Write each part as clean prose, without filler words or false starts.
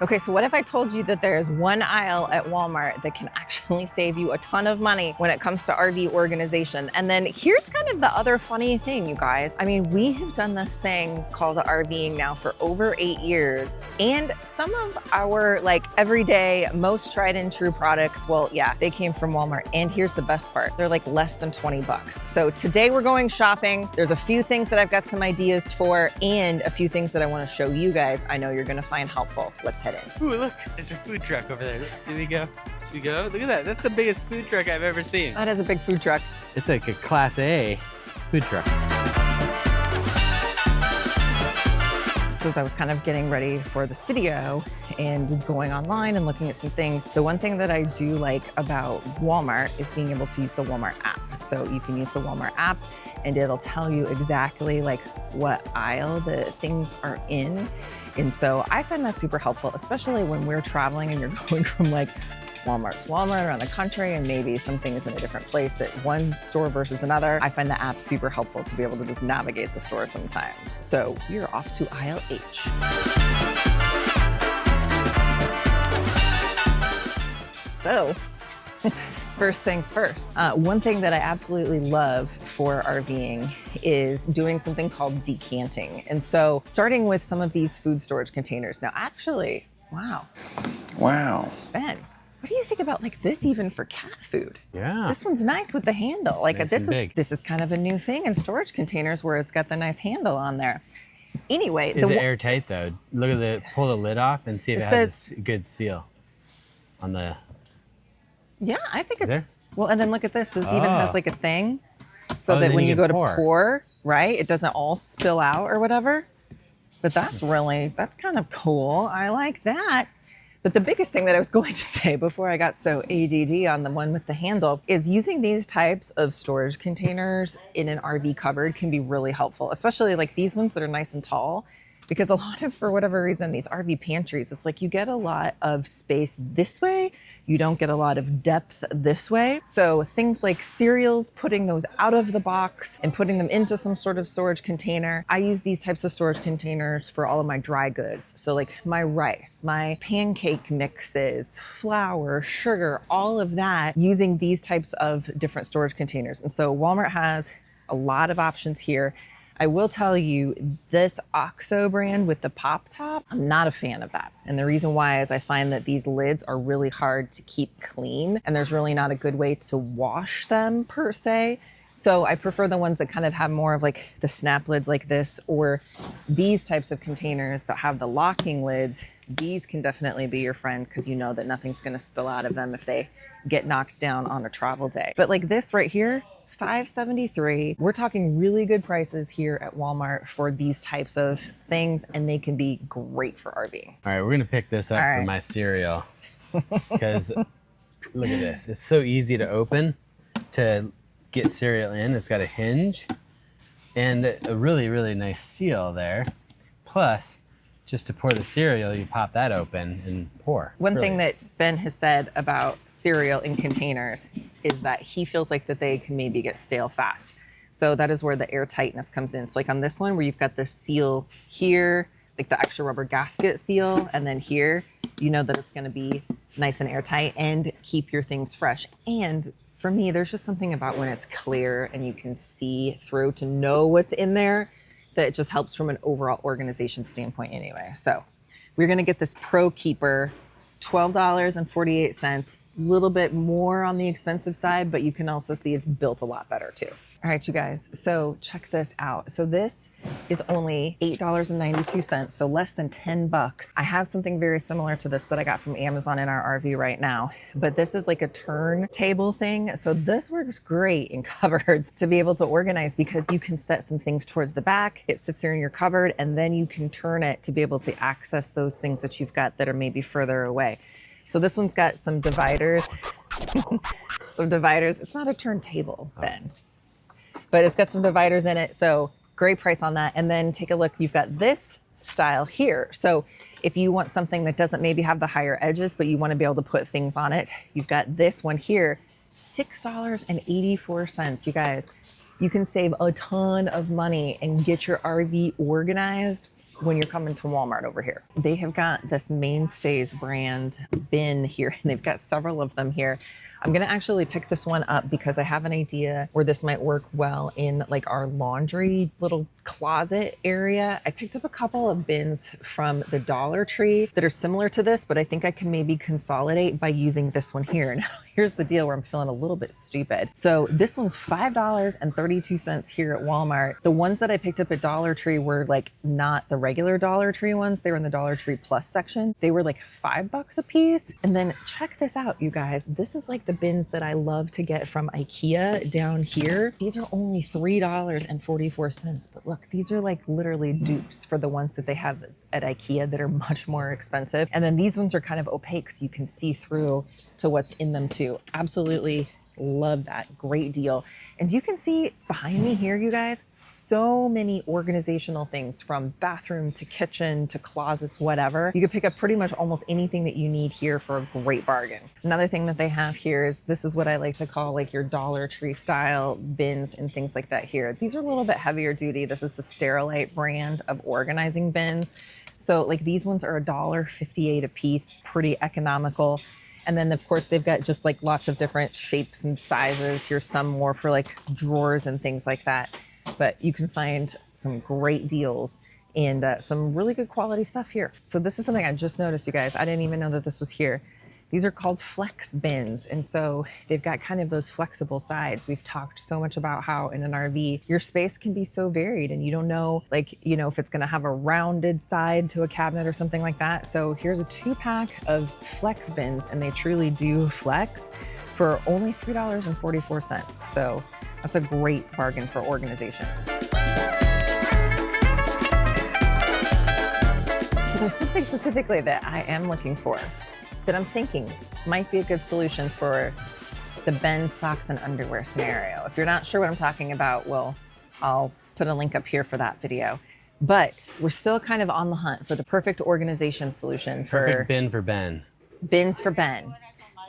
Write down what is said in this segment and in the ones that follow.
Okay, so what if I told you that there's one aisle at Walmart that can actually save you a ton of money when it comes to RV organization? And then here's kind of the other funny thing, you guys. I mean, we have done this thing called RVing now for over 8 years. And some of our like everyday, most tried and true products, well, yeah, they came from Walmart. And here's the best part. They're like less than 20 bucks. So today we're going shopping. There's a few things that I've got some ideas for and a few things that I want to show you guys. I know you're going to find helpful. Let's head in. Ooh, look, there's a food truck over there. Here we go. Should we go? Look at that. That's the biggest food truck I've ever seen. That is a big food truck. It's like a Class A food truck. So as I was kind of getting ready for this video and going online and looking at some things, the one thing that I do like about Walmart is being able to use the Walmart app. So you can use the Walmart app and it'll tell you exactly like what aisle the things are in. And so I find that super helpful, especially when we're traveling and you're going from like Walmart to Walmart around the country and maybe something is in a different place at one store versus another. I find the app super helpful to be able to just navigate the store sometimes. So we're off to aisle H. So, first things first. One thing that I absolutely love for RVing is doing something called decanting. And so starting with some of these food storage containers. Now actually, wow. Wow. Ben, what do you think about like this even for cat food? Yeah. This one's nice with the handle. Like Nice this and is big. this is kind of a new thing in storage containers where it's got the nice handle on there. Anyway, Is it airtight though? Look at pull the lid off and see if it has a good seal on the. yeah, I think Is it's, well, and then look at this. This even has like a thing so that then when you you can go to pour. pour, right, it doesn't all spill out or whatever. But that's kind of cool. I like that. But the biggest thing that I was going to say before I got so ADD on the one with the handle is using these types of storage containers in an RV cupboard can be really helpful, especially like these ones that are nice and tall. Because a lot of, for whatever reason, these RV pantries, it's like you get a lot of space this way. You don't get a lot of depth this way. So things like cereals, putting those out of the box and putting them into some sort of storage container. I use these types of storage containers for all of my dry goods. So like my rice, my pancake mixes, flour, sugar, all of that using these types of different storage containers. And so Walmart has a lot of options here. I will tell you, this OXO brand with the pop top, I'm not a fan of that. And the reason why is I find that these lids are really hard to keep clean and there's really not a good way to wash them per se. So I prefer the ones that kind of have more of like the snap lids like this, or these types of containers that have the locking lids. These can definitely be your friend because you know that nothing's gonna spill out of them if they get knocked down on a travel day. But like this right here, $5.73. We're talking really good prices here at Walmart for these types of things, and they can be great for RVing. All right, we're gonna pick this up for my cereal because look at this. It's so easy to open to get cereal in. It's got a hinge and a really, really nice seal there. Plus, just to pour the cereal, you pop that open and pour. One thing that Ben has said about cereal in containers is that he feels like that they can maybe get stale fast. So that is where the air tightness comes in. So like on this one where you've got this seal here, like the extra rubber gasket seal, and then here, you know that it's gonna be nice and airtight and keep your things fresh. And for me, there's just something about when it's clear and you can see through to know what's in there that it just helps from an overall organization standpoint anyway. So we're gonna get this Pro Keeper, $12.48, a little bit more on the expensive side, but you can also see it's built a lot better too. All right, you guys, so check this out. So this is only $8.92, so less than 10 bucks. I have something very similar to this that I got from Amazon in our RV right now, but this is like a turntable thing. So this works great in cupboards to be able to organize because you can set some things towards the back. It sits there in your cupboard and then you can turn it to be able to access those things that you've got that are maybe further away. So this one's got some dividers. Some dividers. It's not a turntable, Ben, but it's got some dividers in it. So great price on that. And then take a look, you've got this style here. So if you want something that doesn't maybe have the higher edges, but you want to be able to put things on it, you've got this one here, $6.84. You guys, you can save a ton of money and get your RV organized when you're coming to Walmart over here. They have got this Mainstays brand bin here, and they've got several of them here. I'm gonna actually pick this one up because I have an idea where this might work well in like our laundry little closet area. I picked up a couple of bins from the Dollar Tree that are similar to this, but I think I can maybe consolidate by using this one here. Now, here's the deal where I'm feeling a little bit stupid. So this one's $5.32 here at Walmart. The ones that I picked up at Dollar Tree were like not the regular Dollar Tree ones. They were in the Dollar Tree Plus section. They were like $5 a piece. And then check this out, you guys. This is like the bins that I love to get from IKEA down here. These are only $3.44, but look, these are like literally dupes for the ones that they have at IKEA that are much more expensive. And then these ones are kind of opaque, so you can see through to what's in them too. Absolutely love that. Great deal. And you can see behind me here, you guys, so many organizational things from bathroom to kitchen to closets, whatever. You can pick up pretty much almost anything that you need here for a great bargain. Another thing that they have here is, this is what I like to call like your Dollar Tree style bins and things like that here. These are a little bit heavier duty. This is the Sterilite brand of organizing bins. So like these ones are $1.58 a piece, pretty economical. And then of course they've got just like lots of different shapes and sizes. Here's some more for like drawers and things like that. But you can find some great deals and some really good quality stuff here. So this is something I just noticed, you guys. I didn't even know that this was here. These are called flex bins. And so they've got kind of those flexible sides. We've talked so much about how in an RV, your space can be so varied and you don't know, like, you know, if it's gonna have a rounded side to a cabinet or something like that. So here's a 2-pack of flex bins, and they truly do flex for only $3.44. So that's a great bargain for organization. So there's something specifically that I am looking for that I'm thinking might be a good solution for the Ben socks and underwear scenario. If you're not sure what I'm talking about, well, I'll put a link up here for that video. But we're still kind of on the hunt for the perfect organization solution for perfect bin for Ben. Bins for Ben.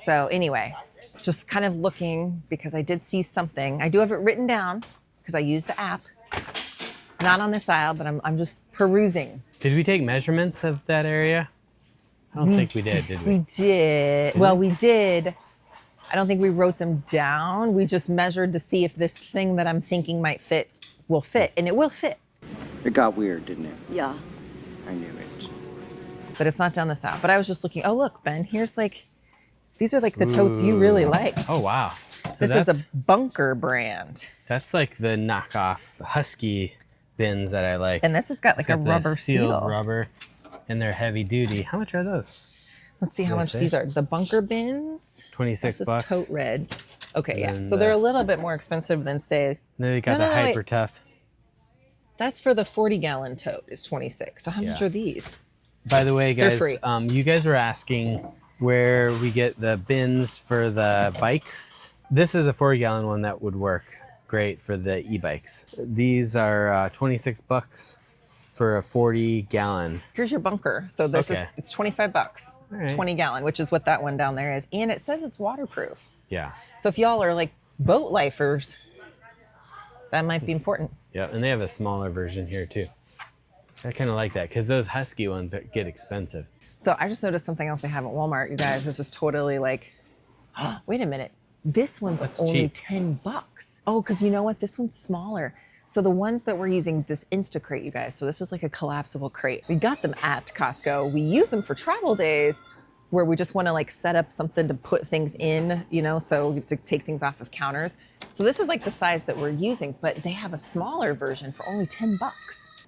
So anyway, just kind of looking because I did see something. I do have it written down because I use the app. Not on this aisle, but I'm just perusing. Did we take measurements of that area? I don't think we did we? We did. Well, we did. I don't think we wrote them down. We just measured to see if this thing that I'm thinking might fit will fit, and it will fit. It got weird, didn't it? Yeah. I knew it. But it's not down this aisle. But I was just looking. Oh, look, Ben, here's like, these are like the totes you really like. Oh, wow. So this is a Bunker brand. That's like the knockoff Husky bins that I like. And this has got like a rubber seal. Rubber. And they're heavy duty. How much are those? Let's see how much these are. The Bunker bins. 26 this bucks. This is tote red. Okay, And yeah. So they're a little bit more expensive than say. Then they got the Hyper Tough. That's for the 40-gallon tote is 26. So how much are these? By the way, guys, they're free. You guys were asking where we get the bins for the bikes. This is a 40-gallon one that would work great for the e-bikes. These are 26 bucks. For a 40-gallon. Here's your Bunker. So this is, it's 25 bucks, right. 20-gallon, which is what that one down there is. And it says it's waterproof. Yeah. So if y'all are like boat lifers, that might be important. Yeah, and they have a smaller version here too. I kind of like that because those Husky ones get expensive. So I just noticed something else they have at Walmart, you guys. This is totally like, oh, wait a minute. This one's only cheap. $10. Oh, because you know what? This one's smaller. So the ones that we're using, this Instacrate, you guys, so this is like a collapsible crate. We got them at Costco. We use them for travel days where we just want to like set up something to put things in, you know, so to take things off of counters. So this is like the size that we're using, but they have a smaller version for only $10.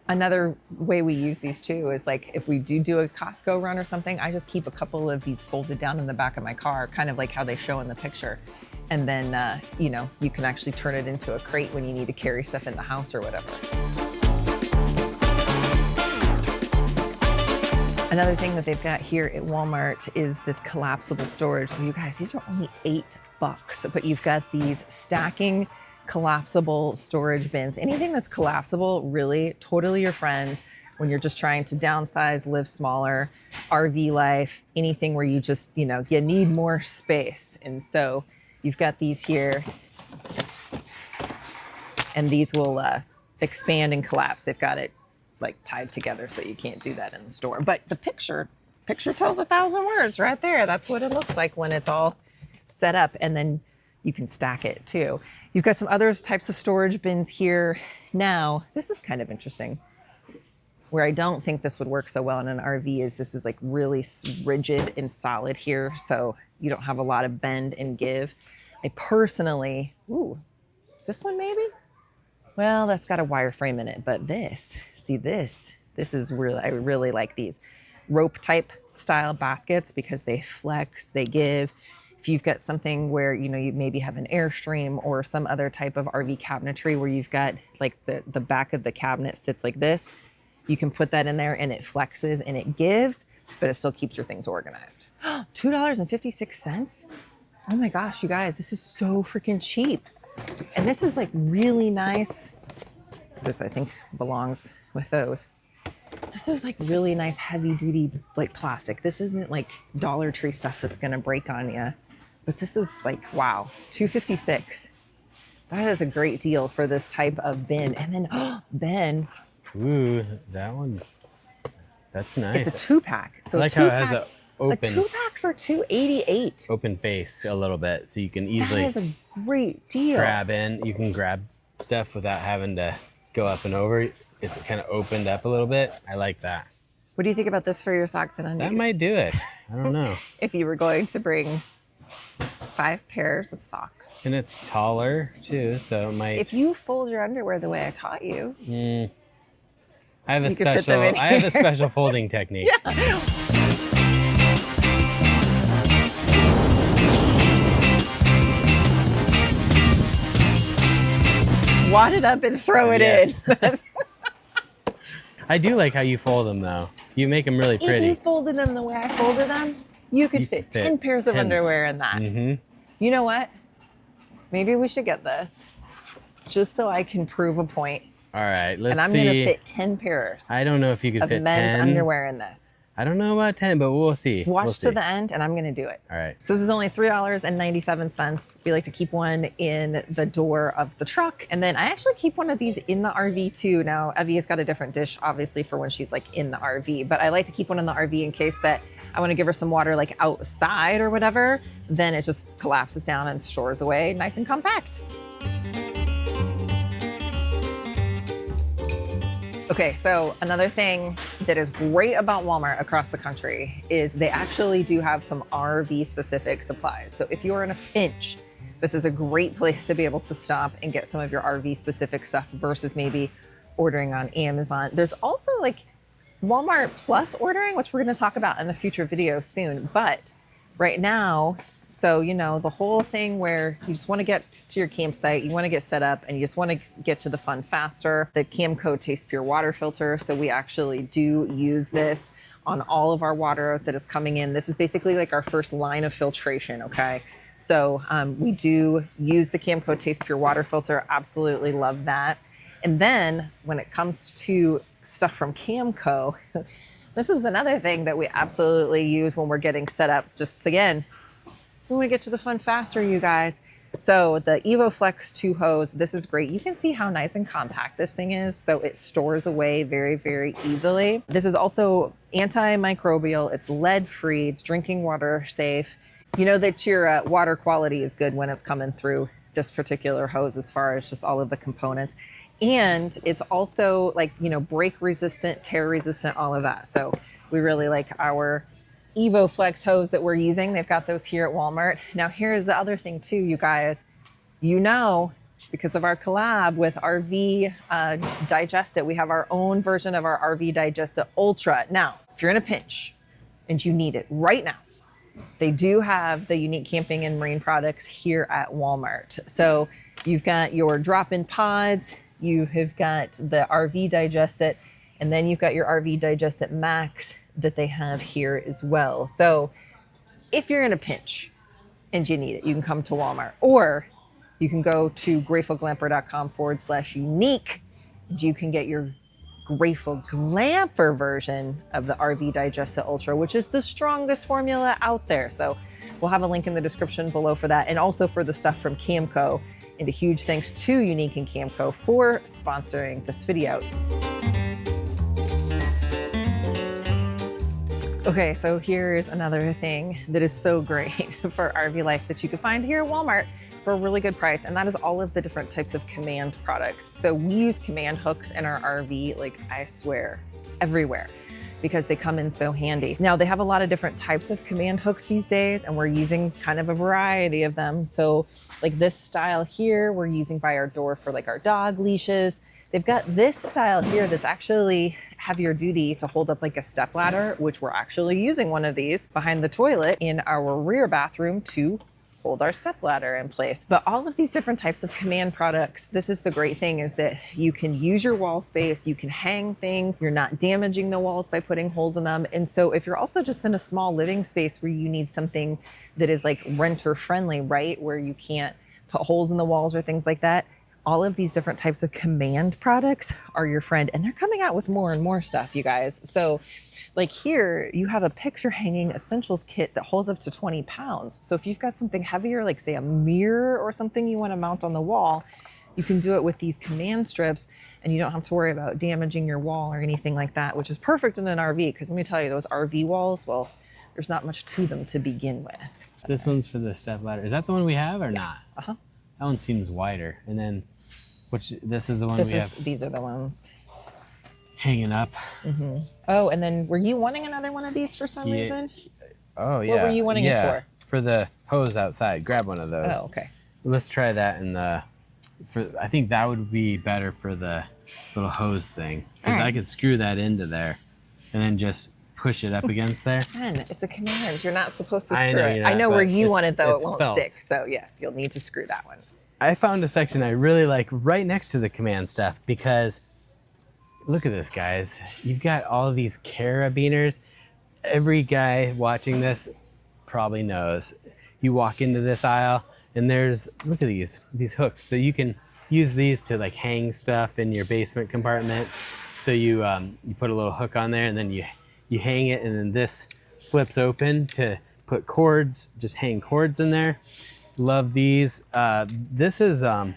Another way we use these too is like if we do a Costco run or something, I just keep a couple of these folded down in the back of my car, kind of like how they show in the picture. And then, you know, you can actually turn it into a crate when you need to carry stuff in the house or whatever. Another thing that they've got here at Walmart is this collapsible storage. So you guys, these are only $8, but you've got these stacking collapsible storage bins. Anything that's collapsible, really, totally your friend when you're just trying to downsize, live smaller, RV life, anything where you just, you know, you need more space. And so you've got these here, and these will expand and collapse. They've got it like tied together, so you can't do that in the store. But the picture tells 1,000 words right there. That's what it looks like when it's all set up, and then you can stack it too. You've got some other types of storage bins here. Now, this is kind of interesting. Where I don't think this would work so well in an RV is this is like really rigid and solid here, so you don't have a lot of bend and give. I personally, ooh, is this one maybe? Well, that's got a wireframe in it, but this is really, I really like these rope type style baskets because they flex, they give. If you've got something where, you know, you maybe have an Airstream or some other type of RV cabinetry where you've got like the back of the cabinet sits like this, you can put that in there and it flexes and it gives, but it still keeps your things organized. $2.56. Oh my gosh, you guys, this is so freaking cheap. And this is like really nice. This I think belongs with those. This is like really nice heavy duty like plastic. This isn't like Dollar Tree stuff that's gonna break on you. But this is like, wow, $2.56. That is a great deal for this type of bin. And then, Ben. Ooh, that one, that's nice. It's a 2-pack. So I like how it has a 2-pack for $2.88. Open face a little bit, so you can easily That is a great deal. grab in. You can grab stuff without having to go up and over. It's kind of opened up a little bit. I like that. What do you think about this for your socks and undies? That might do it. I don't know. If you were going to bring 5 pairs of socks. And it's taller too, so it might. If you fold your underwear the way I taught you. I have a You could fit them in special. I have a special folding technique. Yeah. Wad it up and throw it in. I do like how you fold them though. You make them really pretty. If you folded them the way I folded them, you could fit 10 pairs of 10. underwear in that. You know what? Maybe we should get this just so I can prove a point. All right, let's see. And I'm going to fit 10 pairs I don't know if you could of fit men's 10. underwear in this. I don't know about 10, but we'll see. Watch We'll see. to the end, and I'm going to do it. All right. So this is only $3.97. We like to keep one in the door of the truck. And then I actually keep one of these in the RV too. Now, Evie has got a different dish, obviously, for when she's like in the RV. But I like to keep one in the RV in case that I want to give her some water like outside or whatever. Then it just collapses down and stores away nice and compact. Okay, so another thing that is great about Walmart across the country is they actually do have some RV specific supplies. So if you're in a pinch, this is a great place to be able to stop and get some of your RV specific stuff versus maybe ordering on Amazon. There's also like Walmart Plus ordering, which we're going to talk about in a future video soon. But right now, so, you know, the whole thing where you just want to get to your campsite, you want to get set up, and you just want to get to the fun faster. The Camco Taste Pure water filter. So we actually do use this on all of our water that is coming in. This is basically like our first line of filtration, okay? So we do use the Camco Taste Pure water filter. Absolutely love that. And then when it comes to stuff from Camco, this is another thing that we absolutely use when we're getting set up. Just again, we want to get to the fun faster, you guys. So the EvoFlex 2 hose, this is great. You can see how nice and compact this thing is. So it stores away very, very easily. This is also antimicrobial. It's lead free. It's drinking water safe. You know that your water quality is good when it's coming through this particular hose as far as just all of the components. And it's also like, you know, break resistant, tear resistant, all of that. So we really like our EvoFlex hose that we're using. They've got those here at Walmart. Now, here's the other thing too, you guys. You know, because of our collab with RV Digest It, we have our own version of our RV Digest It Ultra. Now, if you're in a pinch and you need it right now, they do have the unique camping and marine products here at Walmart. So you've got your drop-in pods, you have got the RV Digest It, and then you've got your RV Digest It Max that they have here as well. So if you're in a pinch and you need it, you can come to Walmart, or you can go to gratefulglamper.com/unique, and you can get your Grateful Glamper version of the RV Digest It Ultra, which is the strongest formula out there. So we'll have a link in the description below for that, and also for the stuff from Camco. And a huge thanks to Unique and Camco for sponsoring this video. Okay, so here's another thing that is so great for RV life that you can find here at Walmart for a really good price, and that is all of the different types of command products. So we use command hooks in our RV, like I swear, everywhere, because they come in so handy. Now, they have a lot of different types of command hooks these days, and we're using kind of a variety of them. So like this style here, we're using by our door for like our dog leashes. They've got this style here that's actually heavier duty to hold up like a stepladder, which we're actually using one of these behind the toilet in our rear bathroom to hold our stepladder in place. But all of these different types of command products, this is the great thing, is that you can use your wall space, you can hang things, you're not damaging the walls by putting holes in them. And so if you're also just in a small living space where you need something that is like renter friendly, right? Where you can't put holes in the walls or things like that, all of these different types of command products are your friend, and they're coming out with more and more stuff, you guys. So like here, you have a picture hanging essentials kit that holds up to 20 pounds. So if you've got something heavier, like say a mirror or something you want to mount on the wall, you can do it with these command strips, and you don't have to worry about damaging your wall or anything like that, which is perfect in an RV, because let me tell you, those RV walls, well, there's not much to them to begin with. This one's for the step ladder. Is that the one we have or not? Uh-huh. That one seems wider. And then, this is the one we have These are the ones. hanging up. Mm-hmm. Oh, and then were you wanting another one of these for some reason? Oh, yeah. What were you wanting it for? For the hose outside. Grab one of those. Oh, okay. Let's try that in the, I think that would be better for the little hose thing. Because I could screw that into there and then just push it up against there. Ben, it's a command. You're not supposed to I screw know it. you're I not, know where but you want it, though. It it's won't felt. stick. So, yes, you'll need to screw that one. I found a section I really like right next to the command stuff, because look at this, guys. You've got all of these carabiners. Every guy watching this probably knows. You walk into this aisle and there's, look at these hooks. So you can use these to like hang stuff in your basement compartment. So you put a little hook on there, and then you hang it, and then this flips open to put cords, just hang cords in there. Love these. This is, I'm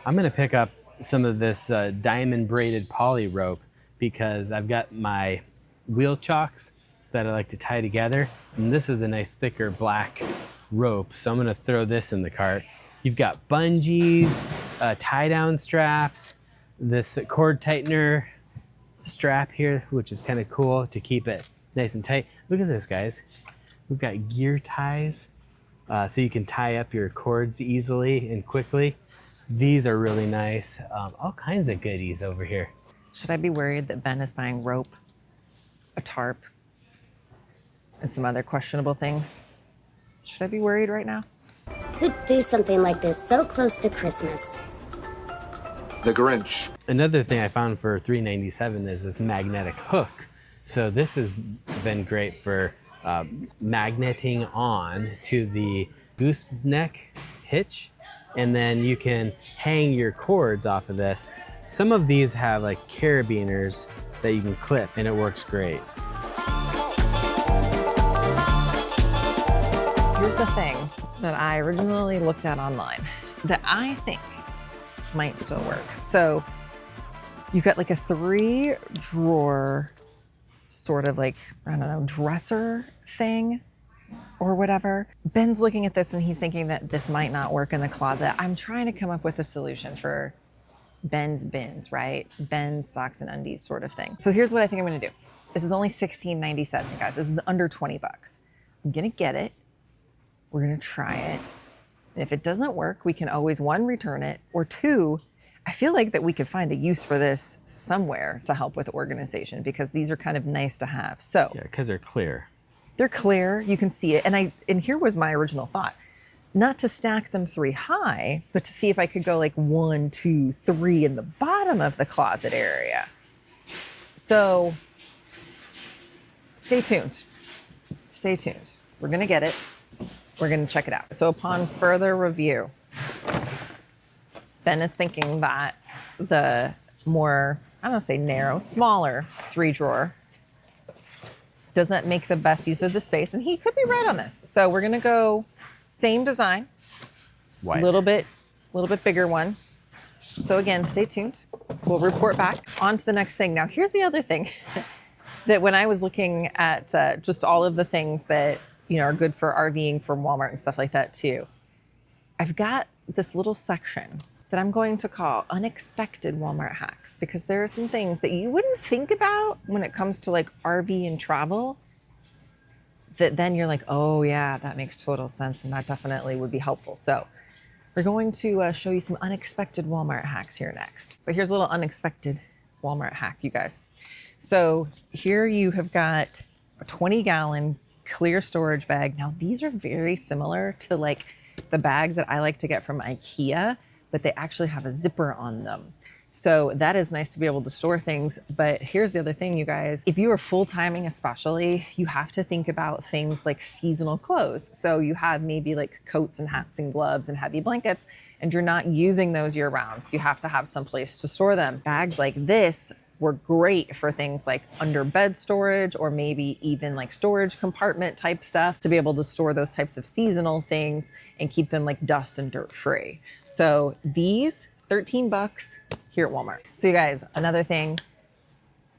gonna pick up some of this diamond braided poly rope, because I've got my wheel chocks that I like to tie together. And this is a nice thicker black rope. So I'm gonna throw this in the cart. You've got bungees, tie down straps, this cord tightener strap here, which is kind of cool to keep it nice and tight. Look at this, guys. We've got gear ties. So you can tie up your cords easily and quickly. These are really nice. All kinds of goodies over here. Should I be worried that Ben is buying rope, a tarp, and some other questionable things? Should I be worried right now? Who'd do something like this so close to Christmas? The Grinch. Another thing I found for $3.97 is this magnetic hook. So this has been great for magneting on to the gooseneck hitch, and then you can hang your cords off of this. Some of these have like carabiners that you can clip, and it works great. Here's the thing that I originally looked at online that I think might still work. So you've got like a 3-drawer sort of like, I don't know, dresser thing or whatever. Ben's looking at this and he's thinking that this might not work in the closet. I'm trying to come up with a solution for Ben's bins, right? Ben's socks and undies sort of thing. So here's what I think I'm gonna do. This is only $16.97, guys. This is under 20 bucks. I'm gonna get it. We're gonna try it. And if it doesn't work, we can always 1, return it, or 2, I feel like that we could find a use for this somewhere to help with organization, because these are kind of nice to have. So Yeah, because they're clear. they're clear, you can see it. And here was my original thought. Not to stack them 3 high, but to see if I could go like 1, 2, 3 in the bottom of the closet area. So stay tuned. Stay tuned. We're gonna get it. We're gonna check it out. So upon further review, Ben is thinking that the more, I don't want to say narrow, smaller 3-drawer doesn't make the best use of the space, and he could be right on this. So we're gonna go same design, White. little bit bigger one. So again, stay tuned. We'll report back on to the next thing. Now here's the other thing that when I was looking at just all of the things that, you know, are good for RVing from Walmart and stuff like that too, I've got this little section that I'm going to call unexpected Walmart hacks, because there are some things that you wouldn't think about when it comes to like RV and travel that then you're like, oh yeah, that makes total sense and that definitely would be helpful. So we're going to show you some unexpected Walmart hacks here next. So here's a little unexpected Walmart hack, you guys. So here you have got a 20-gallon clear storage bag. Now these are very similar to like the bags that I like to get from IKEA, but they actually have a zipper on them. So that is nice to be able to store things. But here's the other thing, you guys. If you are full-timing especially, you have to think about things like seasonal clothes. So you have maybe like coats and hats and gloves and heavy blankets, and you're not using those year round. So you have to have some place to store them. Bags like this were great for things like under bed storage, or maybe even like storage compartment type stuff, to be able to store those types of seasonal things and keep them like dust and dirt free. So these, $13 here at Walmart. So you guys, another thing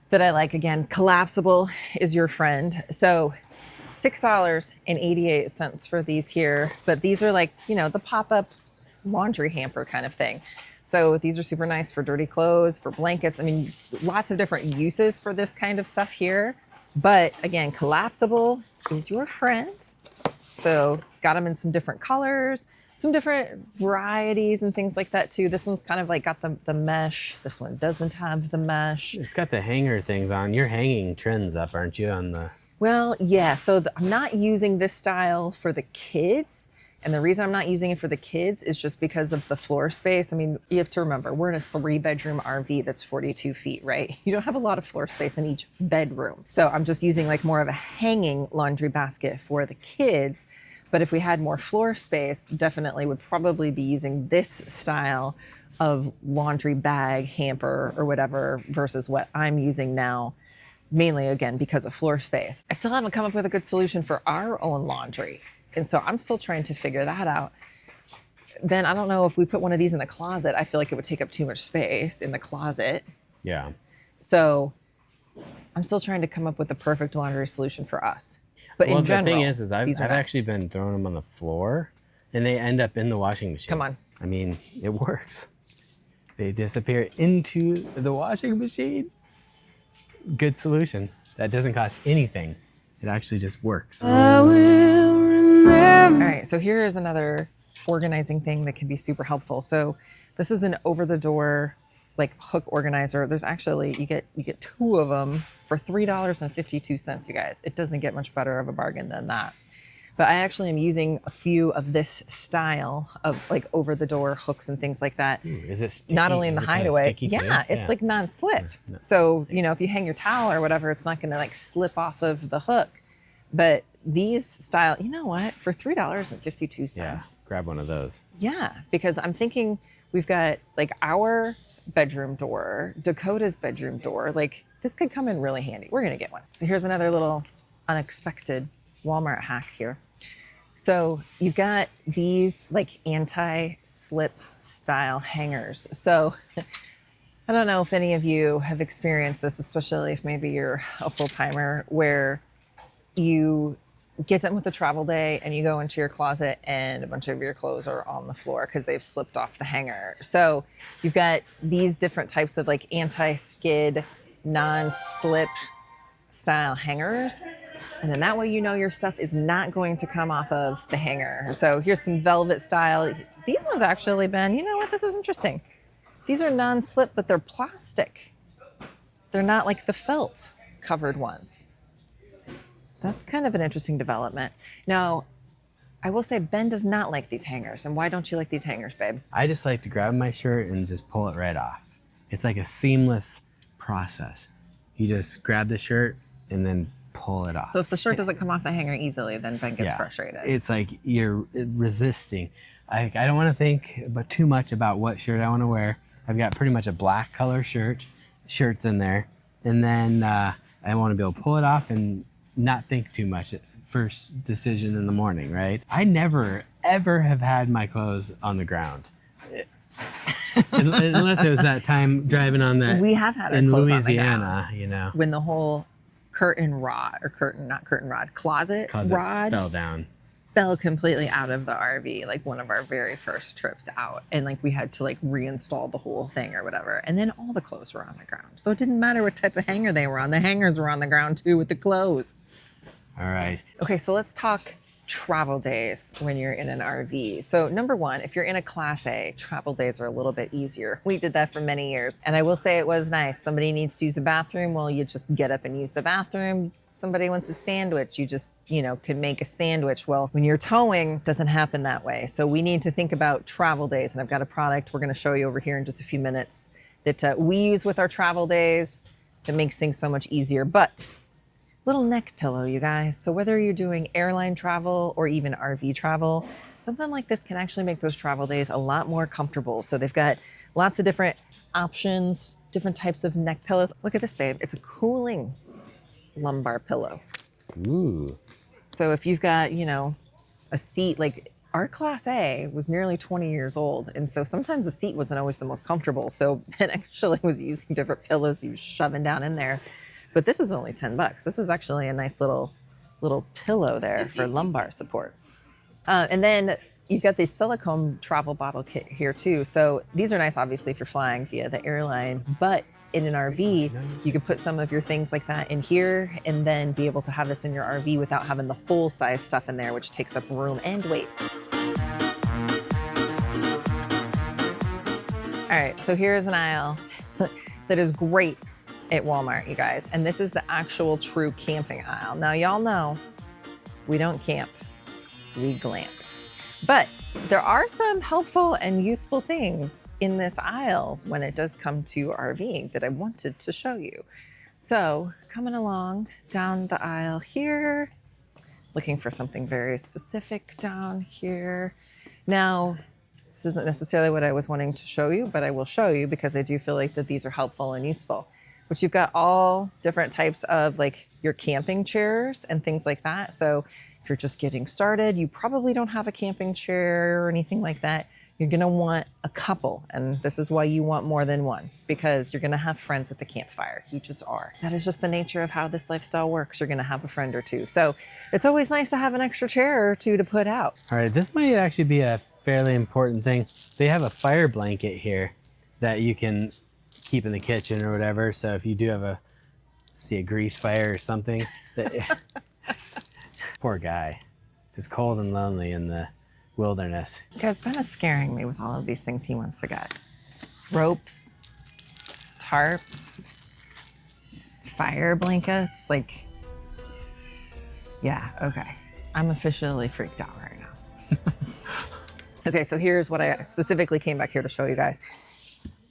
that I like, again, collapsible is your friend. So $6.88 for these here, but these are like, you know, the pop-up laundry hamper kind of thing. So these are super nice for dirty clothes, for blankets. I mean, lots of different uses for this kind of stuff here. But again, collapsible is your friend. So got them in some different colors, some different varieties and things like that too. This one's kind of like got the mesh. This one doesn't have the mesh. It's got the hanger things on. You're hanging trends up, aren't you, on the... Well, yeah. So I'm not using this style for the kids. And the reason I'm not using it for the kids is just because of the floor space. I mean, you have to remember, we're in a 3-bedroom RV that's 42 feet, right? You don't have a lot of floor space in each bedroom. So I'm just using like more of a hanging laundry basket for the kids. But if we had more floor space, definitely would probably be using this style of laundry bag, hamper, or whatever, versus what I'm using now, mainly again, because of floor space. I still haven't come up with a good solution for our own laundry. And so I'm still trying to figure that out. Then I don't know if we put one of these in the closet, I feel like it would take up too much space in the closet. Yeah. So I'm still trying to come up with the perfect laundry solution for us. But Well, in general, the thing is I've these are nice. actually been throwing them on the floor, and they end up in the washing machine. Come on. I mean, it works. They disappear into the washing machine. Good solution. That doesn't cost anything. It actually just works. All right, so here is another organizing thing that can be super helpful. So this is an over-the-door like hook organizer. There's actually, you get 2 of them for $3.52, you guys. It doesn't get much better of a bargain than that. But I actually am using a few of this style of like over-the-door hooks and things like that. Ooh, is it sticky? Not only in the Is it kinda hideaway. sticky too? Yeah, it's like non-slip. No. So, you know, if you hang your towel or whatever, it's not gonna like slip off of the hook. But these style, you know what? For $3.52. Yeah, grab one of those. Yeah, because I'm thinking we've got like our bedroom door, Dakota's bedroom door. Like this could come in really handy. We're gonna get one. So here's another little unexpected Walmart hack here. So you've got these like anti-slip style hangers. So I don't know if any of you have experienced this, especially if maybe you're a full-timer, where you get done with the travel day and you go into your closet and a bunch of your clothes are on the floor because they've slipped off the hanger. So you've got these different types of like anti-skid, non-slip style hangers. And then that way you know your stuff is not going to come off of the hanger. So here's some velvet style. These ones actually been, you know what, this is interesting. These are non-slip, but they're plastic. They're not like the felt covered ones. That's kind of an interesting development. Now, I will say Ben does not like these hangers. And why don't you like these hangers, babe? I just like to grab my shirt and just pull it right off. It's like a seamless process. You just grab the shirt and then pull it off. So if the shirt doesn't come off the hanger easily, then Ben gets frustrated. It's like you're resisting. I don't want to think about too much about what shirt I want to wear. I've got pretty much a black color shirts in there. And then I want to be able to pull it off and not think too much at first decision in the morning, right? I never, ever have had my clothes on the ground. Unless it was that time driving on that we have had our in clothes Louisiana, on the ground you know. when the whole closet Cause rod it fell down. fell completely out of the RV, like one of our very first trips out. And like we had to like reinstall the whole thing or whatever. And then all the clothes were on the ground. So it didn't matter what type of hanger they were on. The hangers were on the ground too with the clothes. All right. Okay, so let's talk travel days when you're in an RV. So number one, if you're in a Class A, travel days are a little bit easier. We did that for many years. And I will say it was nice. Somebody needs to use the bathroom. Well, you just get up and use the bathroom. Somebody wants a sandwich. You just, can make a sandwich. Well, when you're towing, it doesn't happen that way. So we need to think about travel days. And I've got a product we're going to show you over here in just a few minutes that we use with our travel days that makes things so much easier. But little neck pillow, you guys. So whether you're doing airline travel or even RV travel, something like this can actually make those travel days a lot more comfortable. So they've got lots of different options, different types of neck pillows. Look at this, babe. It's a cooling lumbar pillow. Ooh. So if you've got, a seat, like our Class A was nearly 20 years old. And so sometimes the seat wasn't always the most comfortable. So Ben actually was using different pillows he was shoving down in there. But this is only $10. This is actually a nice little pillow there for lumbar support. And then you've got this silicone travel bottle kit here too. So these are nice, obviously, if you're flying via the airline. But in an RV, you can put some of your things like that in here and then be able to have this in your RV without having the full size stuff in there, which takes up room and weight. All right, so here's an aisle that is great at Walmart, you guys. And this is the actual true camping aisle. Now, y'all know we don't camp, we glamp. But there are some helpful and useful things in this aisle when it does come to RVing that I wanted to show you. So coming along down the aisle here, looking for something very specific down here. Now, this isn't necessarily what I was wanting to show you, but I will show you because I do feel like that these are helpful and useful. But you've got all different types of like your camping chairs and things like that. So if you're just getting started, you probably don't have a camping chair or anything like that. You're gonna want a couple. And this is why you want more than one, because you're gonna have friends at the campfire. You just are. That is just the nature of how this lifestyle works. You're gonna have a friend or two. So it's always nice to have an extra chair or two to put out. All right, this might actually be a fairly important thing. They have a fire blanket here that you can keep in the kitchen or whatever. So if you do have a grease fire or something, poor guy, he's cold and lonely in the wilderness. You guys, Ben is scaring me with all of these things he wants to get. Ropes, tarps, fire blankets, like, yeah, okay. I'm officially freaked out right now. Okay, so here's what I specifically came back here to show you guys.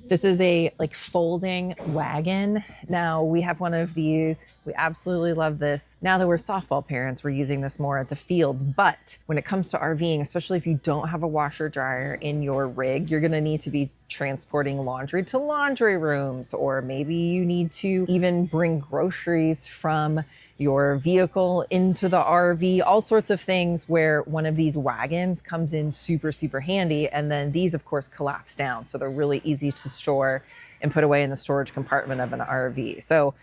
This is a like folding wagon. Now we have one of these. We absolutely love this. Now that we're softball parents, we're using this more at the fields. But when it comes to RVing, especially if you don't have a washer dryer in your rig, you're gonna need to be transporting laundry to laundry rooms, or maybe you need to even bring groceries from your vehicle into the RV, all sorts of things where one of these wagons comes in super, super handy. And then these, of course, collapse down. So they're really easy to store and put away in the storage compartment of an RV. So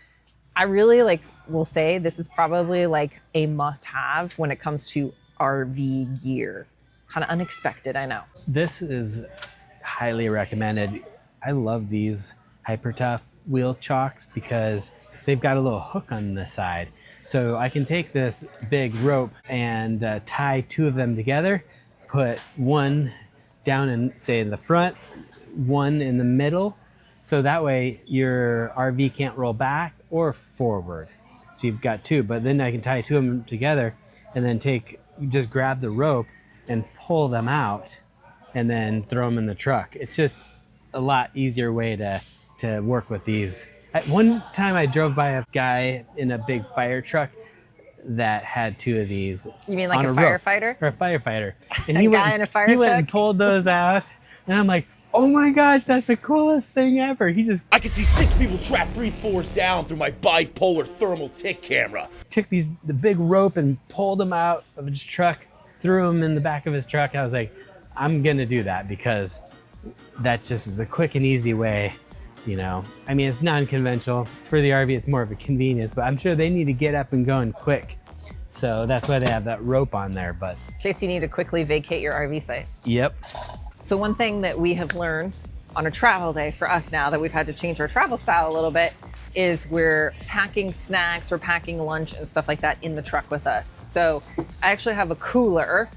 I really will say this is probably like a must have when it comes to RV gear. Kind of unexpected, I know. This is highly recommended. I love these Hyper Tough wheel chocks because they've got a little hook on the side. So I can take this big rope and tie two of them together, put one down in, say, in the front, one in the middle. So that way your RV can't roll back or forward. So you've got two, but then I can tie two of them together and then just grab the rope and pull them out and then throw them in the truck. It's just a lot easier way to work with these. At one time I drove by a guy in a big fire truck that had two of these. You mean like on a firefighter? Or a firefighter. And A guy in a fire he went truck? and pulled those out. And I'm like, oh my gosh, that's the coolest thing ever. I could see 6 people trapped 3 floors down through my bipolar thermal tick camera. Took the big rope and pulled them out of his truck, threw them in the back of his truck. I was like, I'm gonna do that because that just is a quick and easy way You know, I mean, it's non-conventional. For the RV, it's more of a convenience, but I'm sure they need to get up and going quick. So that's why they have that rope on there, but. In case you need to quickly vacate your RV site. Yep. So one thing that we have learned on a travel day for us now that we've had to change our travel style a little bit is we're packing snacks or packing lunch and stuff like that in the truck with us. So I actually have a cooler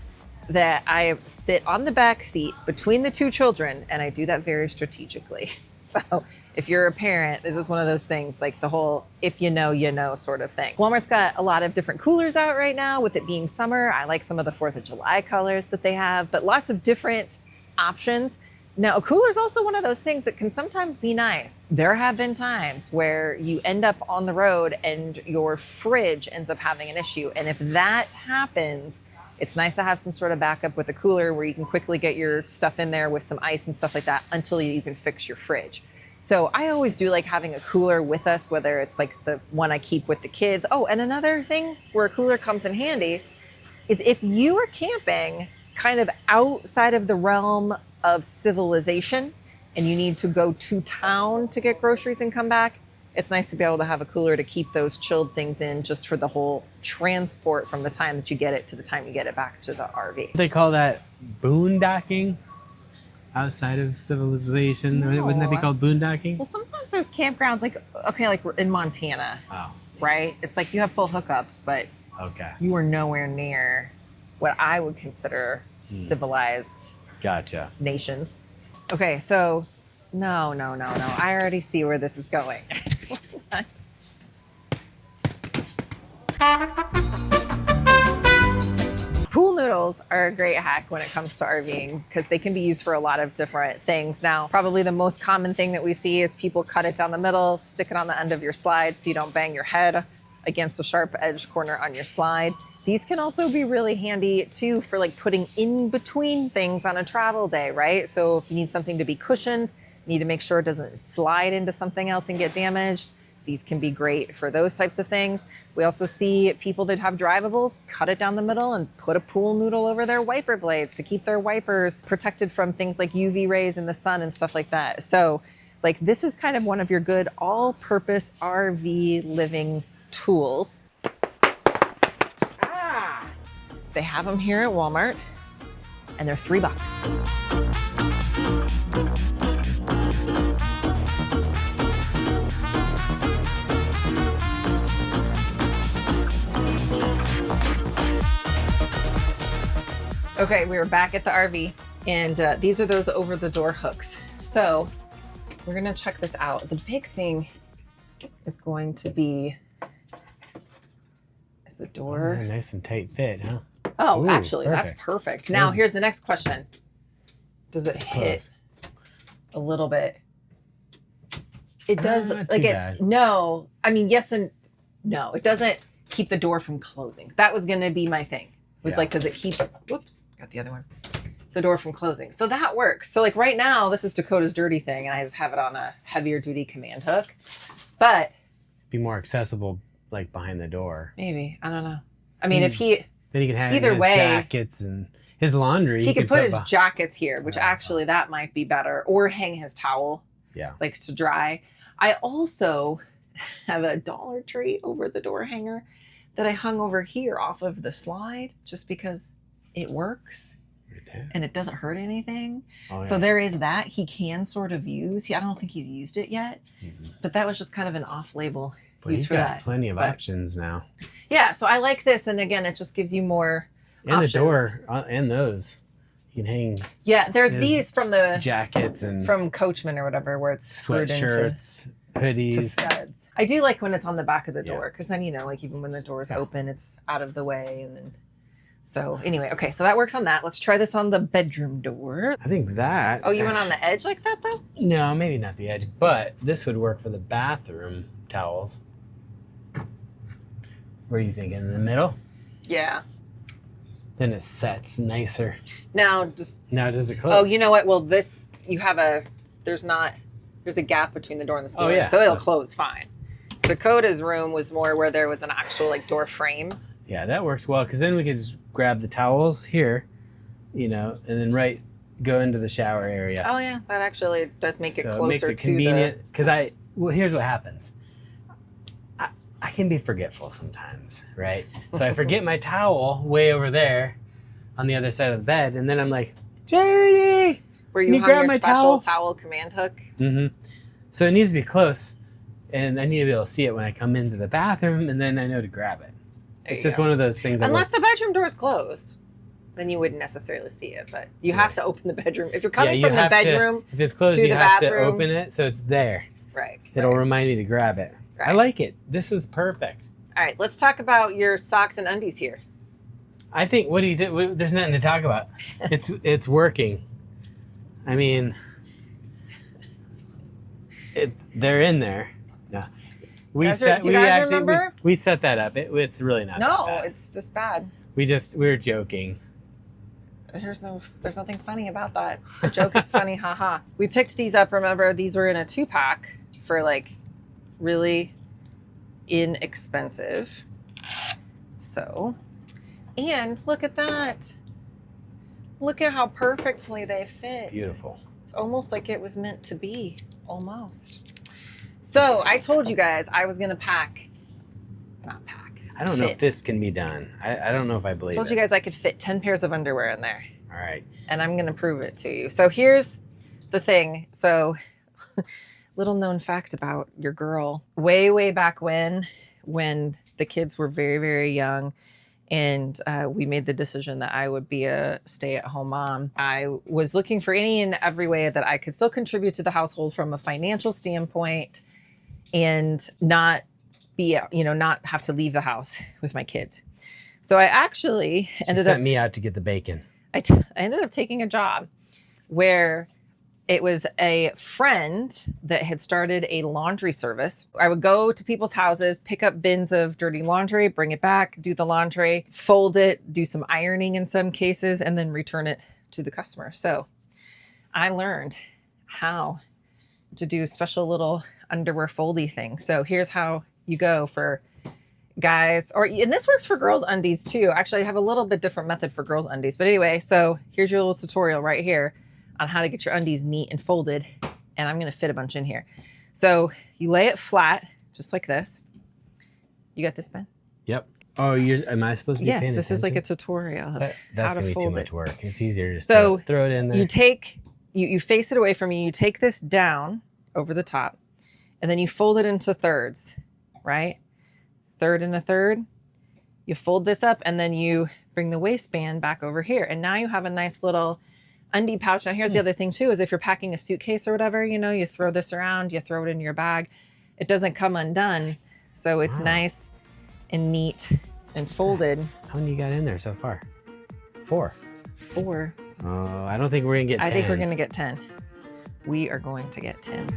that I sit on the back seat between the two children, and I do that very strategically. So if you're a parent, this is one of those things, like the whole if you know sort of thing. Walmart's got a lot of different coolers out right now with it being summer. I like some of the 4th of July colors that they have, but lots of different options. Now, a cooler is also one of those things that can sometimes be nice. There have been times where you end up on the road and your fridge ends up having an issue. And if that happens, it's nice to have some sort of backup with a cooler where you can quickly get your stuff in there with some ice and stuff like that until you can fix your fridge. So I always do like having a cooler with us, whether it's like the one I keep with the kids. Oh, and another thing where a cooler comes in handy is if you are camping kind of outside of the realm of civilization and you need to go to town to get groceries and come back, it's nice to be able to have a cooler to keep those chilled things in just for the whole transport from the time that you get it to the time you get it back to the RV. They call that boondocking outside of civilization. No. Wouldn't that be called boondocking? Well, sometimes there's campgrounds like, okay, like we're in Montana, Oh, right? It's like you have full hookups, but okay. you are nowhere near what I would consider civilized Gotcha. nations. Okay, so no. I already see where this is going. Pool noodles are a great hack when it comes to RVing because they can be used for a lot of different things. Now, probably the most common thing that we see is people cut it down the middle, stick it on the end of your slide so you don't bang your head against a sharp edged corner on your slide. These can also be really handy too for like putting in between things on a travel day, right? So if you need something to be cushioned, you need to make sure it doesn't slide into something else and get damaged. These can be great for those types of things. We also see people that have drivables cut it down the middle and put a pool noodle over their wiper blades to keep their wipers protected from things like UV rays in the sun and stuff like that. So like this is kind of one of your good all-purpose RV living tools. They have them here at Walmart and they're $3. Okay, we were back at the RV and these are those over the door hooks. So we're gonna check this out. The big thing is going to be, is the door. Oh, nice and tight fit, huh? Oh, Ooh, actually, perfect. that's perfect. Now, here's the next question. Does it hit a little bit? It does, Not like too it, bad. no. I mean, yes and no. It doesn't keep the door from closing. That was going to be my thing. It was Yeah. like, does it keep, whoops, got the other one. The door from closing. So that works. So like right now, this is Dakota's dirty thing and I just have it on a heavier duty command hook. But Be more accessible, like behind the door. maybe, I don't know. I mean, if he, Then he can have Either his way, jackets and his laundry. he could put his beh- jackets here, which actually that might be better, or hang his towel Yeah. like to dry. I also have a Dollar Tree over the door hanger that I hung over here off of the slide just because it works and it doesn't hurt anything. Oh, yeah. So there is that he can sort of use. I don't think he's used it yet, but that was just kind of an off-label But use he's for got that. plenty of But- options now. Yeah, so I like this, and again, it just gives you more And options. the door, and those. You can hang Yeah, there's His these from the jackets and from Coachman or whatever, where it's screwed into sweatshirts, to hoodies. studs. I do like when it's on the back of the Yeah. door because then like even when the door is Yeah. open, it's out of the way, and then. So anyway, okay, so that works on that. Let's try this on the bedroom door. I think that. Oh, you went on the edge like that though? No, maybe not the edge, but this would work for the bathroom towels. Where are you thinking? In the middle? Yeah. Then it sets nicer. Now just. Now does it close? Oh, you know what? Well, this you have there's a gap between the door and the ceiling, yeah, so it'll so- close fine. Dakota's room was more where there was an actual like door frame. Yeah, that works well because then we could just grab the towels here, and then right go into the shower area. Oh yeah, that actually does make it So closer it makes it to convenient because here's what happens. I can be forgetful sometimes, right? So I forget my towel way over there on the other side of the bed, and then I'm like, Charity, where can you you hung grab your my special towel? towel command hook. Mm-hmm. So it needs to be close, and I need to be able to see it when I come into the bathroom, and then I know to grab it. It's just one of those things. Unless the bedroom door is closed, then you wouldn't necessarily see it. But you have to open the bedroom if you're coming from the bedroom. If it's closed, to you the have bathroom. to open it so it's there. Right. It'll right. remind you to grab it. I Right. like it. This is perfect. All right, let's talk about your socks and undies here. I think. What do you think? There's nothing to talk about. It's working. I mean, they're in there. No, Do you guys remember? we set that up. It's really not. that No, bad. it's this bad. We were joking. There's nothing funny about that. The joke is funny, haha. We picked these up. Remember, these were in a 2-pack for like really inexpensive. So, and look at that. Look at how perfectly they fit. Beautiful. It's almost like it was meant to be, almost. So I told you guys I was gonna not pack. I don't know if fit. this can be done. I don't know if I believe Told it. you guys I could fit 10 pairs of underwear in there. All right. And I'm going to prove it to you. So here's the thing. So little known fact about your girl. Way back when the kids were very, very young and we made the decision that I would be a stay-at-home mom, I was looking for any and every way that I could still contribute to the household from a financial standpoint and not be, not have to leave the house with my kids. So I actually Sent me out to get the bacon. I ended up taking a job where it was a friend that had started a laundry service. I would go to people's houses, pick up bins of dirty laundry, bring it back, do the laundry, fold it, do some ironing in some cases, and then return it to the customer. So I learned how to do a special little underwear foldy thing. So here's how you go for guys, and this works for girls undies too. Actually, I have a little bit different method for girls undies, but anyway, so here's your little tutorial right here on how to get your undies neat and folded. And I'm going to fit a bunch in here. So you lay it flat, just like this. You got this, Ben? Yep. Oh, am I supposed to be paying attention? Yes, this is like a tutorial of That's how going to to be too fold much it. work. It's easier to just So throw it in there. You take, you face it away from you. You take this down over the top, and then you fold it into thirds, right? Third and a third. You fold this up, and then you bring the waistband back over here. And now you have a nice little undie pouch. Now here's the other thing too, is if you're packing a suitcase or whatever, you throw this around, you throw it in your bag. It doesn't come undone. So it's nice and neat and folded. How many you got in there so far? 4. 4. Oh, I don't think we're going to get 10. I think we're going to get 10. We are going to get 10.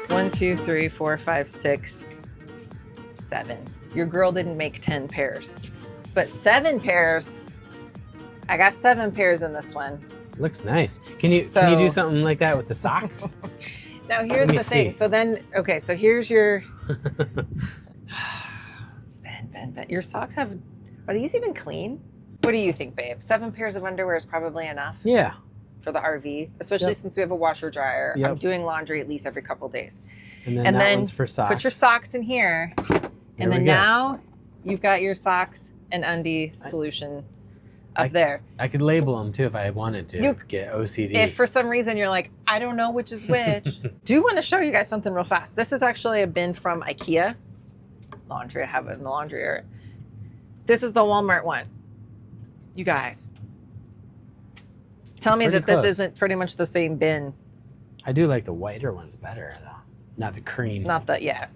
1, 2, 3, 4, 5, 6, 7. Your girl didn't make 10 pairs, but 7 pairs. I got 7 pairs in this one. Looks nice. Can you do something like that with the socks? Now here's the thing. So then, okay, so here's your Ben. Your socks are these even clean? What do you think, babe? 7 pairs of underwear is probably enough? Yeah. For the RV, especially since we have a washer dryer. Yep. I'm doing laundry at least every couple days. And then that one's for socks. Put your socks in here. And then now you've got your socks and undie solution up there. I could label them too if I wanted to. Get OCD. If for some reason you're like, I don't know which is which. Do want to show you guys something real fast. This is actually a bin from IKEA. Laundry, I have it in the laundry area. This is the Walmart one. You guys. Tell me that this isn't pretty much the same bin. I do like the whiter ones better though. Not the cream. Not the, yeah.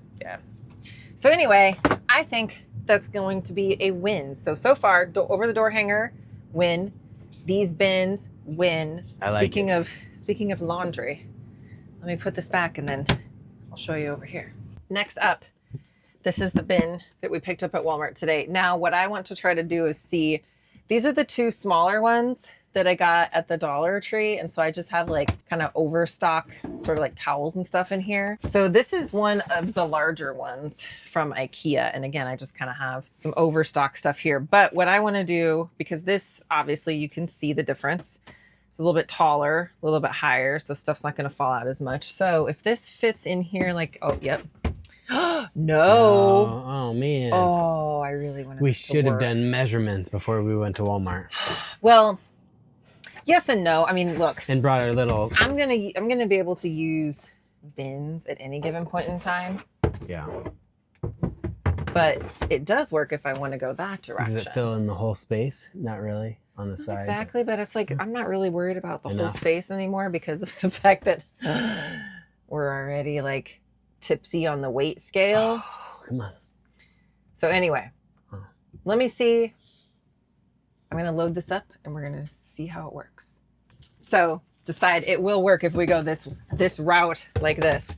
So anyway, I think that's going to be a win. So far, over the door hanger, win. These bins, win. Speaking of laundry, let me put this back and then I'll show you over here. Next up, this is the bin that we picked up at Walmart today. Now, what I want to try to do is see, these are the 2 smaller ones that I got at the Dollar Tree. And so I just have like kind of overstock sort of like towels and stuff in here. So this is one of the larger ones from IKEA. And again, I just kind of have some overstock stuff here. But what I want to do, because this, obviously you can see the difference. It's a little bit taller, a little bit higher. So stuff's not going to fall out as much. So if this fits in here, like, oh, yep. No. Oh, man. Oh, I really want to. We should have done measurements before we went to Walmart. Well, yes and no. I mean, look. And brought our little. I'm gonna be able to use bins at any given point in time. Yeah. But it does work if I want to go that direction. Does it fill in the whole space? Not really on the side. Exactly, but it's like I'm not really worried about the whole space anymore because of the fact that we're already like tipsy on the weight scale. Oh, come on. So anyway, let me see. I'm going to load this up and we're going to see how it works. So decide it will work if we go this route like this.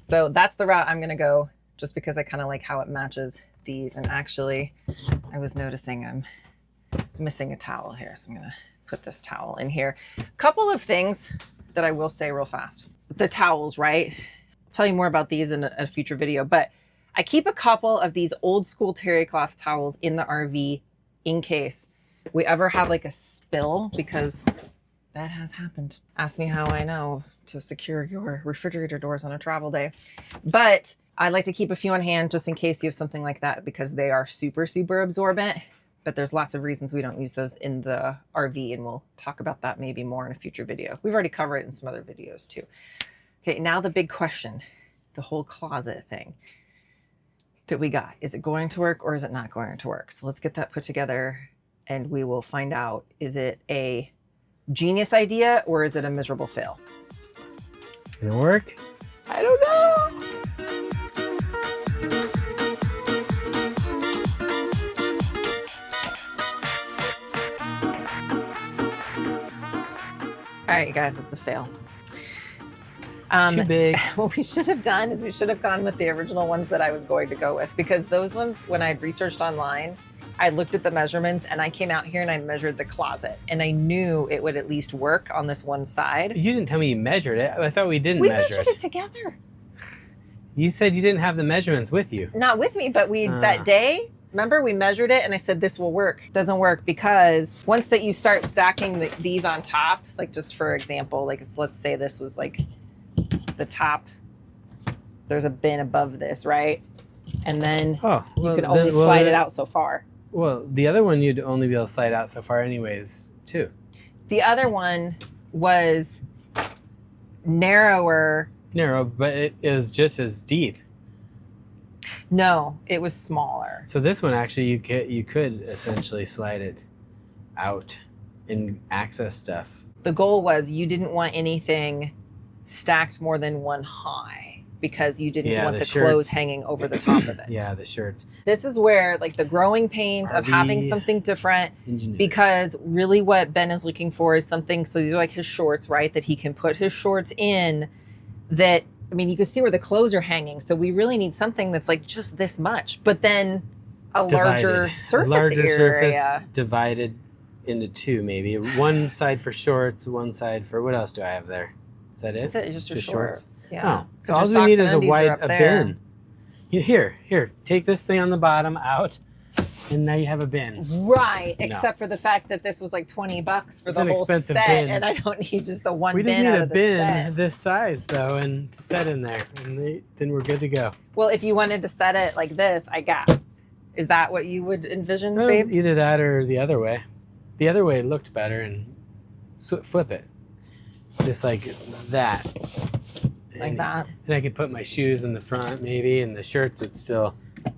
So that's the route I'm going to go just because I kind of like how it matches these. And actually I was noticing I'm missing a towel here. So I'm going to put this towel in here. A couple of things that I will say real fast. The towels, right? Tell you more about these in a future video, but I keep a couple of these old school terry cloth towels in the RV in case we ever have like a spill, because that has happened. Ask me how I know to secure your refrigerator doors on a travel day. But I like to keep a few on hand just in case you have something like that, because they are super, super absorbent. But there's lots of reasons we don't use those in the RV, and we'll talk about that maybe more in a future video. We've already covered it in some other videos too. Okay, now the big question, the whole closet thing that we got. Is it going to work or is it not going to work? So let's get that put together and we will find out, is it a genius idea or is it a miserable fail? Can it work? I don't know. All right, you guys, it's a fail. Too big. What we should have done is we should have gone with the original ones that I was going to go with, because those ones, when I had researched online, I looked at the measurements and I came out here and I measured the closet and I knew it would at least work on this one side. You didn't tell me you measured it. I thought we didn't We measure measured it together. You said you didn't have the measurements with you. Not with me, but that day, remember, we measured it and I said, this will work. Doesn't work because once that you start stacking these on top, like just for example, like let's say this was like the top, there's a bin above this, right? And then you can only slide it out so far. Well, the other one you'd only be able to slide out so far anyways, too. The other one was narrower. Narrow, but it is just as deep. No, it was smaller. So this one actually you could essentially slide it out and access stuff. The goal was you didn't want anything stacked more than one high because you didn't want the clothes hanging over the top of it. Yeah, the shirts. This is where like the growing pains of having something different, because really what Ben is looking for is something, so these are like his shorts, right? That he can put his shorts in that, I mean, you can see where the clothes are hanging. So we really need something that's like just this much, but then a larger surface area. Divided into two, maybe. One side for shorts, one side for, what else do I have there? Is that it? That's it, just your shorts. Yeah. Oh, so all we need is a bin. Here, take this thing on the bottom out, and now you have a bin. Right, except for the fact that this was like $20 for the whole set, and I don't need just the one bin. We just need a bin this size, though, and to set in there, and then we're good to go. Well, if you wanted to set it like this, I guess. Is that what you would envision, babe? Either that or the other way. The other way looked better, and flip it. Just like that. Like that. And I could put my shoes in the front, maybe, and the shirts would still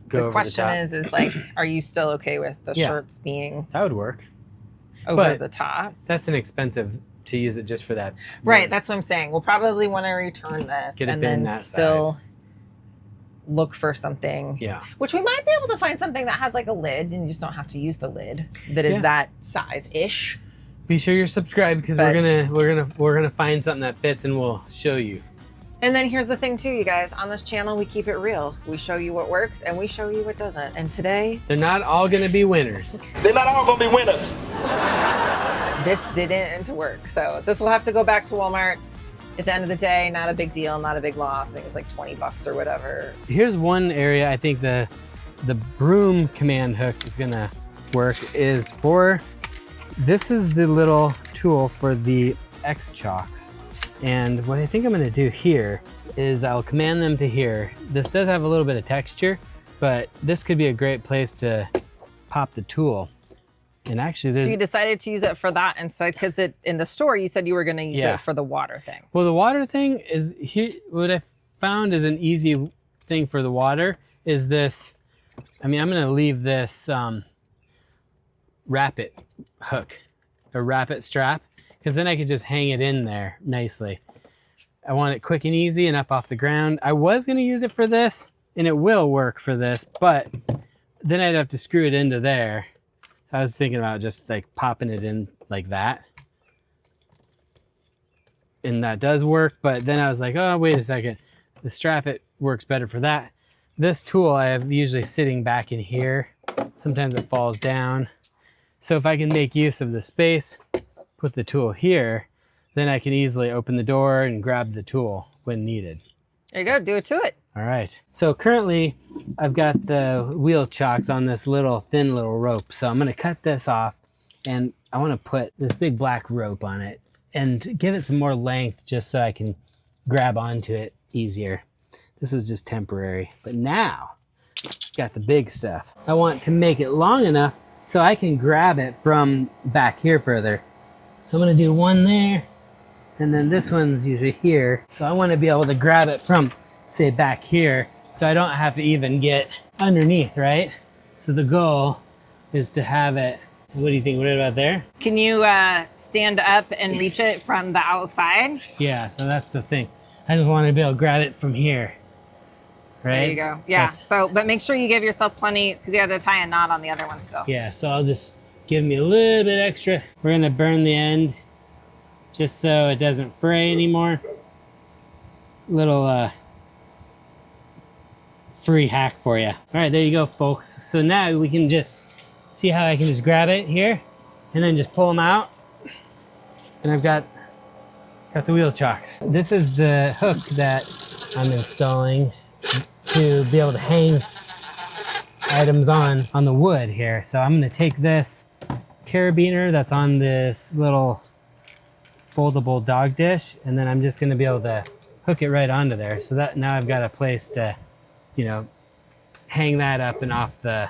go over the top. The question is like, are you still okay with the shirts being... That would work. Over the top? That's inexpensive to use it just for that. Right, that's what I'm saying. We'll probably want to return this Get a and bin then that still size. Look for something. Yeah. Which we might be able to find something that has like a lid, and you just don't have to use the lid that is that size-ish. Be sure you're subscribed, because we're gonna find something that fits and we'll show you. And then here's the thing too, you guys. On this channel, we keep it real. We show you what works and we show you what doesn't. And today, they're not all gonna be winners. They're not all gonna be winners. this didn't work. So this will have to go back to Walmart. At the end of the day, not a big deal, not a big loss. I think it was like 20 bucks or whatever. Here's one area I think the broom command hook is gonna work is for, this is the little tool for the X chocks. And what I think I'm gonna do here is I'll command them to here. This does have a little bit of texture, but this could be a great place to pop the tool. And actually there's— So you decided to use it for that instead, because in the store you said you were gonna use it for the water thing. Well, the water thing is, here, what I found is an easy thing for the water is this. I mean, I'm gonna leave this wrap it hook, a wrap it strap, because then I could just hang it in there nicely. I want it quick and easy and up off the ground. I was gonna use it for this, and it will work for this, but then I'd have to screw it into there. I was thinking about just like popping it in like that. And that does work, but then I was like, oh, wait a second. The strap it works better for that. This tool I have usually sitting back in here. Sometimes it falls down. So if I can make use of the space, put the tool here, then I can easily open the door and grab the tool when needed. There you go, do it to it. All right. So currently I've got the wheel chocks on this little thin little rope. So I'm gonna cut this off, and I wanna put this big black rope on it and give it some more length just so I can grab onto it easier. This is just temporary, but now got the big stuff. I want to make it long enough so I can grab it from back here further. So I'm gonna do one there, and then this one's usually here. So I wanna be able to grab it from, say, back here, so I don't have to even get underneath, right? So the goal is to have it, what do you think, what about there? Can you stand up and reach it from the outside? Yeah, so that's the thing. I just want to be able to grab it from here, right? There you go. Yeah, so, but make sure you give yourself plenty, because you have to tie a knot on the other one still. Yeah, so I'll just give me a little bit extra. We're gonna burn the end just so it doesn't fray anymore. Little free hack for you. All right, there you go, folks. So now we can just see how I can just grab it here and then just pull them out. And I've got the wheel chocks. This is the hook that I'm installing to be able to hang items on the wood here. So I'm gonna take this carabiner that's on this little foldable dog dish, and then I'm just gonna be able to hook it right onto there. So that now I've got a place to, you know, hang that up and off the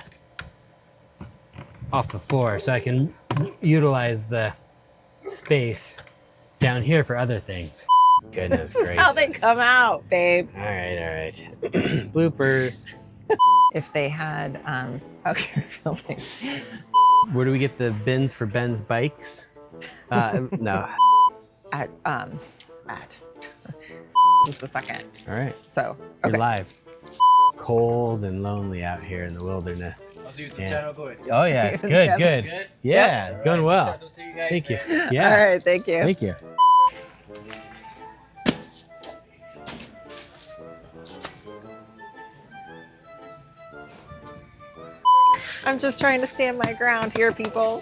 floor, so I can utilize the space down here for other things. Goodness gracious. That's how they come out, babe. All right. Bloopers. If they had, okay, you're filming. Where do we get the bins for Ben's bikes? No. At, just a second. All right. So, You're okay. live. Cold and lonely out here in the wilderness. How's your YouTube channel going? Oh yeah, it's good. Good? Yeah, All going right, well. good talking to you guys, Thank you. man. Yeah. All right, thank you. Thank you. I'm just trying to stand my ground here, people.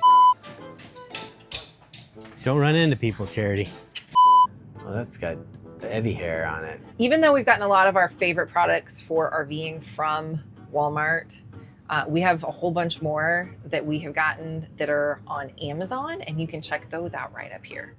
Don't run into people, Charity. Well, that's got heavy hair on it. Even though we've gotten a lot of our favorite products for RVing from Walmart, we have a whole bunch more that we have gotten that are on Amazon, and you can check those out right up here.